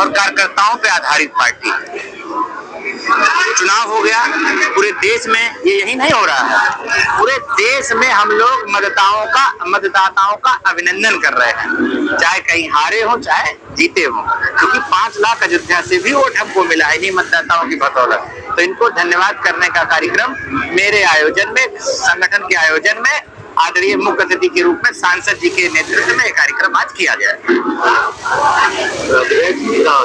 और कार्यकर्ताओं पे आधारित पार्टी है। चुनाव हो गया पूरे देश में, ये यही नहीं हो रहा है, पूरे देश में हम लोग मतदाताओं का अभिनंदन कर रहे हैं, चाहे कहीं हारे हो चाहे जीते हो, क्योंकि 5 लाख अयोध्या से भी वोट हमको मिला है इन्हीं मतदाताओं की बदौलत। तो इनको धन्यवाद करने का कार्यक्रम मेरे आयोजन में, संगठन के आयोजन में आदरणीय मुख्य अतिथि के रूप में सांसद जी के नेतृत्व में कार्यक्रम आज किया गया है।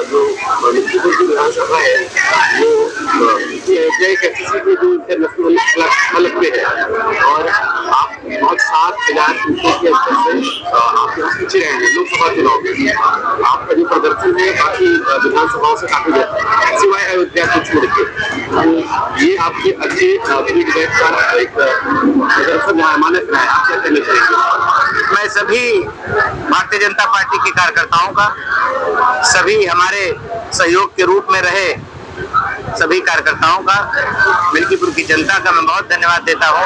जो विधानसभा है वो इंटरनेशनल पे है और आप बहुत 7,000 सीटों के अंतर से आप यहाँ पीछे रहेंगे लोकसभा चुनाव में। आपका जो प्रदर्शन है बाकी विधानसभाओं से काफी ज्यादा सिवाय अयोध्या को छोड़ के, तो ये आपके अच्छे फीडबैक का एक प्रदर्शन मानक है। आप क्या कहना चाहेंगे? मैं सभी भारतीय जनता पार्टी के कार्यकर्ताओं का, सभी हमारे सहयोग के रूप में रहे सभी कार्यकर्ताओं का, मिल्कीपुर की जनता का मैं बहुत धन्यवाद देता हूं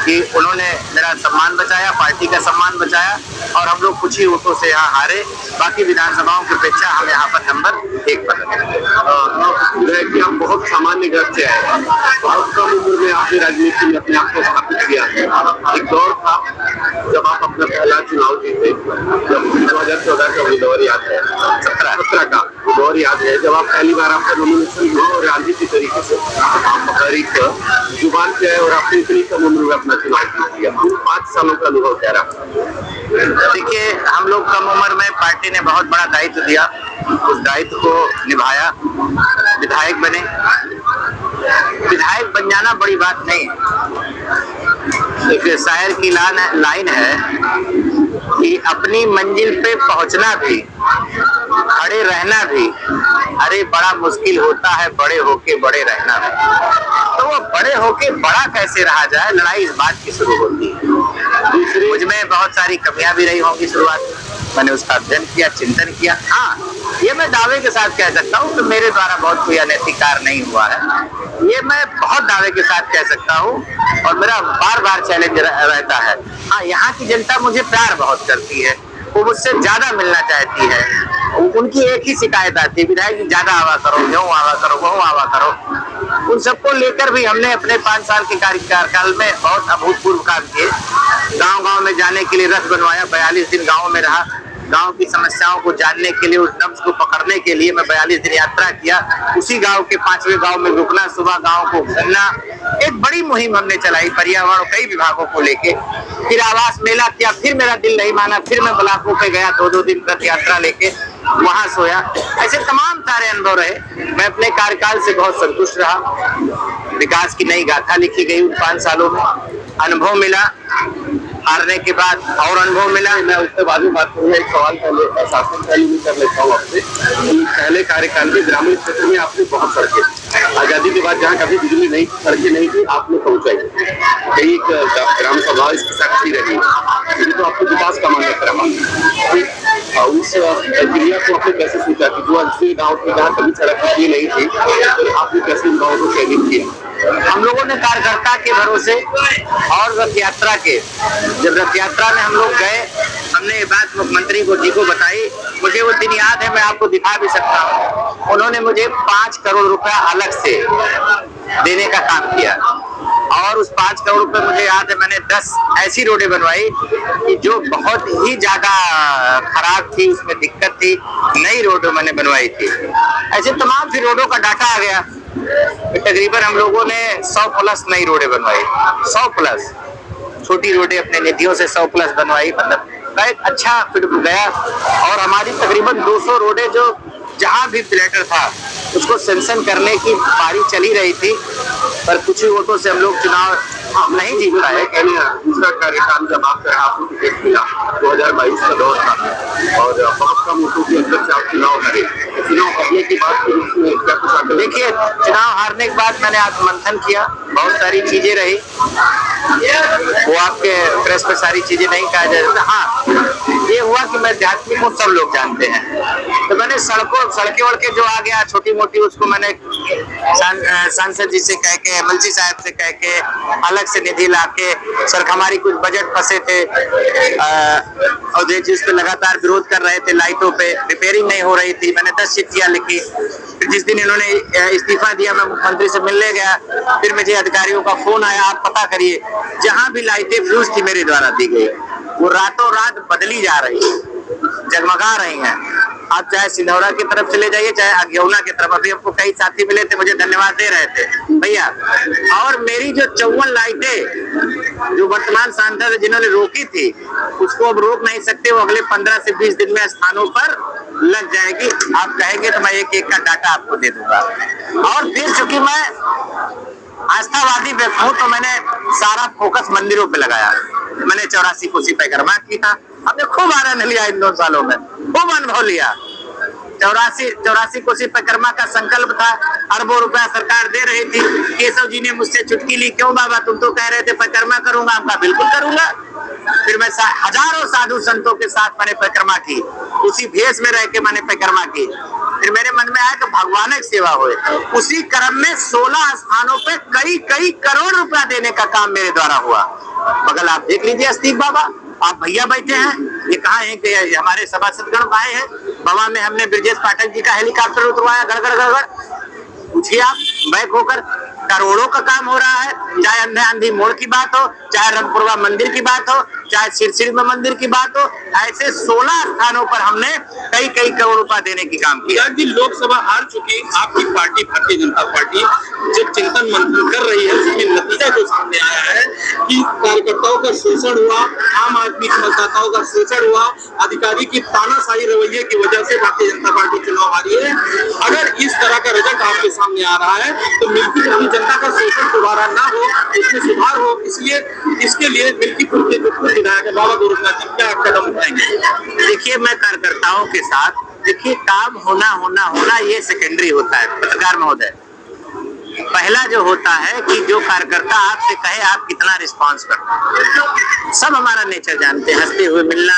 कि उन्होंने मेरा सम्मान बचाया, पार्टी का सम्मान बचाया और हम लोग कुछ ही वोटों से यहाँ हारे। बाकी विधानसभाओं की अपेक्षा हम यहाँ पर नंबर 1 पर है कि आप बहुत सामान्य घर से आए, बहुत कम उम्र में आपने राजनीति में अपने आप को स्थापित किया। एक दौर था जब आप अपना पहला चुनाव जीते, जब 2014 का वो दौर याद है, 17 का दौर याद है, जब आप पहली बार आपका नॉमिनेशन हुआ और राजनीतिक तरीके से आप हर एक जुबान पे आए और आपने इतनी कम उम्र में अपना चुनाव जीत लिया। 5 सालों का अनुभव क्या रहा? देखिए, हम लोग कम उम्र में पार्टी ने बहुत बड़ा दायित्व दिया, उस दायित्व को निभाया, विधायक बने। विधायक बन जाना बड़ी बात नहीं है। एक शायर की लाइन है कि अपनी मंजिल पे पहुंचना भी, खड़े रहना भी, अरे बड़ा मुश्किल होता है बड़े होके बड़े रहना भी। तो वो बड़े होके बड़ा कैसे रहा जाए, लड़ाई इस बात की शुरू होती है। मुझ में बहुत सारी कमियां भी रही होंगी शुरुआत में, मैंने उसका अध्ययन किया, चिंतन किया। हाँ, ये मैं दावे के साथ कह सकता हूँ कि मेरे द्वारा बहुत कोई अनैतिक कार्य नहीं हुआ है, ये मैं बहुत दावे के साथ कह सकता हूँ और मेरा बार चैलेंज रहता है। हाँ, यहाँ की जनता मुझे प्यार बहुत करती है, वो मुझसे ज्यादा मिलना चाहती है। उनकी एक ही शिकायत आती है, विधायक जी ज्यादा आवा करो, यूं आवा करो, वो आवा करो। उन सबको लेकर भी हमने अपने 5 साल के कार्यकाल में बहुत अभूतपूर्व काम किए। गांव-गांव में जाने के लिए रथ बनवाया, 42 दिन गांव में रहा, गांव की समस्याओं को जानने के लिए, उस नब्ज को पकड़ने के लिए मैं 42 दिन यात्रा किया। उसी गांव के 5वें गांव में रुकना, सुबह गांव को घूमना, एक बड़ी मुहिम हमने चलाई पर्यावरण कई विभागों को लेके। फिर आवास मेला किया, फिर मेरा दिल नहीं माना, फिर मैं ब्लॉकों पे गया, 2-2 दिन रथ यात्रा लेके वहां सोया। ऐसे तमाम सारे अनुभव रहे। मैं अपने कार्यकाल से बहुत संतुष्ट रहा। विकास की नई गाथा लिखी गई उन 5 सालों में, अनुभव मिला, हारने के बाद और अनुभव मिला। मैं उसके बाद में बात करूंगा। एक सवाल पहले शासन पहले भी कर लेता हूँ आपसे कि पहले कार्यकाल में ग्रामीण क्षेत्र में आपने बहुत सड़कें, आजादी के बाद जहाँ कभी बिजली नहीं, सड़कें नहीं थी, आपने पहुंचाई। कई ग्राम सभा इसकी साक्षी रही, तो आपको विकास का मान्य करा। उस क्रिया को आपने कैसे सोचा कि जो अच्छे गाँव के जहाँ कभी सड़क की नहीं थी, तो आपने कैसे इन गाँव को चयनित किया? हम लोगों ने कार्यकर्ता के भरोसे और रथ यात्रा के, जब रथ यात्रा में हम लोग गए, हमने ये बात मुख्यमंत्री जी को बताई। मुझे वो दिन याद है, मैं आपको दिखा भी सकता हूँ। उन्होंने मुझे 5 करोड़ रुपया अलग से देने का काम किया और उस 5 करोड़ रुपए मुझे याद है, मैंने 10 ऐसी रोडें बनवाई कि जो बहुत ही ज्यादा खराब थी, उसमें दिक्कत थी, नई रोडें मैंने बनवाई थी। ऐसे तमाम फिर रोडों का डाटा आ गया। तकरीबन हम लोगों ने 100+ नई रोडें बनवाई, 100+। छोटी रोडें अपने निधियों से 100+ बनवाई, मतलब एक अच्छा फिट गया। और हमारी तकरीबन 200 रोडें जो जहां भी प्लेटर था उसको सेंक्शन करने की पारी चली रही थी, पर कुछ ही वोटों से हम लोग चुनाव नहीं जीत पाए। दूसरा कार्यकाल जब आपको टिकट मिला, 2022 का दौर था और बहुत कम वोटों के अंदर से आप चुनाव हारे। चुनाव हारने के बाद क्या कुछ? देखिए, चुनाव हारने के बाद मैंने आत्ममंथन किया, बहुत सारी चीजें रही, वो आपके प्रेस पे सारी चीजें नहीं कहा जा सकता। हाँ, ये हुआ कि मैं आध्यात्मिक हूँ, सब लोग जानते हैं, तो मैंने सड़कें वड़कें जो आ गया छोटी मोटी, उसको मैंने सांसद जी से कह के, मंत्री साहब से कह के, अलग से निधि ला के, सर हमारी कुछ बजट फंसे थे और जिस पे लगातार विरोध कर रहे थे, लाइटों पे रिपेयरिंग नहीं हो रही थी, मैंने 10 चिट्ठियां लिखी। फिर जिस दिन इन्होंने इस्तीफा दिया, मैं मुख्यमंत्री से मिलने गया, फिर मुझे अधिकारियों का फोन आया, आप पता करिए, जहां भी लाइटें फ्यूज थी मेरे द्वारा दी गई, वो रातों रात बदली जा रही है, जगमगा रही हैं। आप चाहे सिंधौरा की तरफ चले जाइए, चाहे अज्ञौना की तरफ, अभी आपको कई साथी मिले थे, मुझे धन्यवाद दे रहे थे भैया। और मेरी जो 54 लाइटें जो वर्तमान सांसद जिन्होंने रोकी थी, उसको अब रोक नहीं सकते, वो अगले 15 से 20 दिन में स्थानों पर लग जाएगी। आप कहेंगे तो मैं एक एक का डाटा आपको दे दूंगा। और फिर चूंकि मैं आस्थावादी व्यक्ति हूँ, तो मैंने सारा फोकस मंदिरों पे लगाया। मैंने 84 कोसी परिक्रमा की था, हमने खूब आनंद लिया इन 2 सालों में, खूब अनुभव लिया। 84 कोसी परिक्रमा का संकल्प था, अरबों रुपया सरकार दे रही थी। केशव जी ने मुझसे चुटकी ली, क्यों बाबा तुम तो कह रहे थे परिक्रमा करूंगा, आपका बिल्कुल करूंगा। फिर मैं हजारों साधु संतों के साथ मैंने परिक्रमा की, उसी भेष में रह के मैंने परिक्रमा की। फिर मेरे मन में आया कि भगवान की सेवा होए, उसी क्रम में 16 स्थानों पे कई करोड़ रुपया देने का काम मेरे द्वारा हुआ। बगल आप देख लीजिए अस्तीक बाबा, आप भैया बैठे हैं, ये कहाँ है कि हमारे सभासदगण आए हैं। बवा में हमने ब्रजेश पाठक जी का हेलीकॉप्टर उतरवाया, गड़गड़ पूछिए आप बैक होकर, करोड़ों का काम हो रहा है। चाहे अंधे आंधी मोड़ की बात हो, चाहे रंगपुरवा मंदिर की बात हो, चाहे सिरसिर में मंदिर की बात हो, ऐसे 16 स्थानों पर हमने कई करोड़ रुपया देने की काम किया। लोकसभा हार चुकी आपकी पार्टी भारतीय जनता पार्टी जब चिंतन मंथन कर रही है, उसमें नतीजा जो सामने आया है कि कार्यकर्ताओं का शोषण हुआ, आम आदमी के मतदाताओं का शोषण हुआ, अधिकारी की तानाशाही रवैये की वजह से भारतीय जनता पार्टी चुनाव हारी है। अगर इस तरह का रिजल्ट आपके सामने आ रहा है तो मिल्कीपुर की जनता का शोषण दोबारा ना हो, इसमें सुधार हो, इसलिए इसके लिए मिल्कीपुर के जो विधायक बाबा गोरखनाथ जी क्या कदम उठाएंगे? देखिए, मैं कार्यकर्ताओं के साथ, देखिए काम होना ये सेकेंडरी होता है पत्रकार महोदय। पहला जो होता है कि जो कार्यकर्ता आपसे कहे आप कितना रिस्पांस करते हैं। सब हमारा नेचर जानते हैं, हंसते हुए मिलना,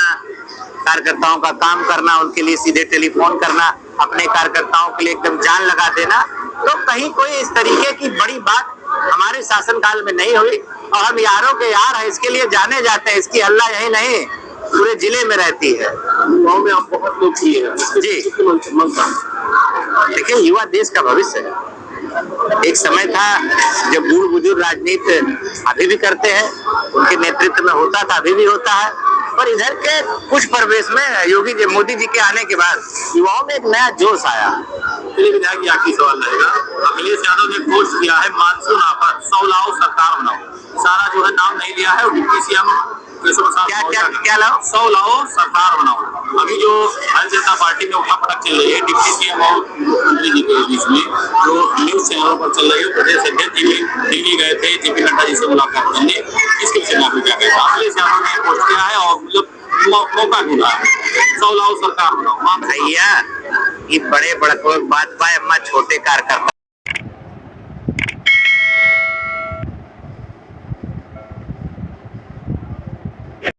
कार्यकर्ताओं का काम करना, उनके लिए सीधे टेलीफोन करना, अपने कार्यकर्ताओं के लिए एकदम जान लगा देना। तो कहीं कोई इस तरीके की बड़ी बात हमारे शासनकाल में नहीं हुई। और हम यारों के यार हैं, इसके लिए जाने जाते हैं, इसकी हल्ला यही नहीं पूरे जिले में रहती है। युवाओं में आप बहुत लोकप्रिय है जी। देखिए, युवा देश का भविष्य है। एक समय था जब बूढ़ बुजुर्ग राजनीति अभी भी करते हैं, उनके नेतृत्व में होता था, अभी भी होता है। पर इधर के कुछ परिवेश में योगी जी, मोदी जी के आने के बाद युवाओं में एक नया जोश आया। विधायक जी आखिरी सवाल रहेगा, अखिलेश यादव ने पोस्ट किया है मानसून आफत 100 लाओ सरकार बनाओ, सारा जो है नाम नहीं लिया है, और डिप्टी सीएम क्या लाओ, 100 लाओ सरकार बनाओ। अभी जो भारतीय जनता पार्टी में उठापटक चल रही है डिप्टी सीएम और मुख्यमंत्री जी के बीच में, जो न्यूज चैनलों पर चल रही है, प्रदेश अध्यक्ष जी भी दिल्ली गए थे जेपी नड्डा जी से मुलाकात करने, इसके विषय में आप क्या कहते हैं? अखिलेश यादव ने पोस्ट किया है और मौका ढूंढा है 100 लाओ सरकार बनाओ। भैया, ये बड़े बड़कों बात पाए, अम्मा छोटे कार्यकर्ता